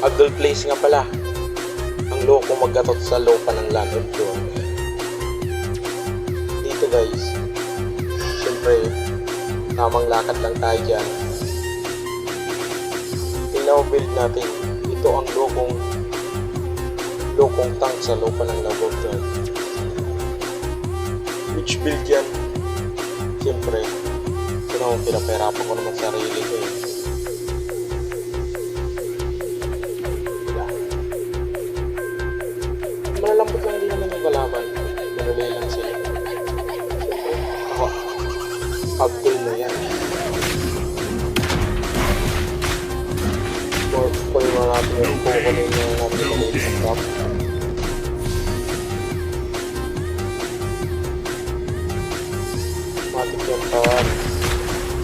Agdol place nga pala. Ang loko maggatot sa lupa ng land of John. Dito guys, siyempre, tamang lakad lang tayo dyan. Tingnan-build natin. Ito ang lokong tank sa lupa ng land of John. Which build yan? Siyempre, ito naman pinapahirapan ko naman sarili ko eh. Malalambot lang din naman yung kalaban. Manuli lang sila. Ako, Abdul na yan. Kung yung natin yung kukunin yung natin yung sa top. Matik yung tawag.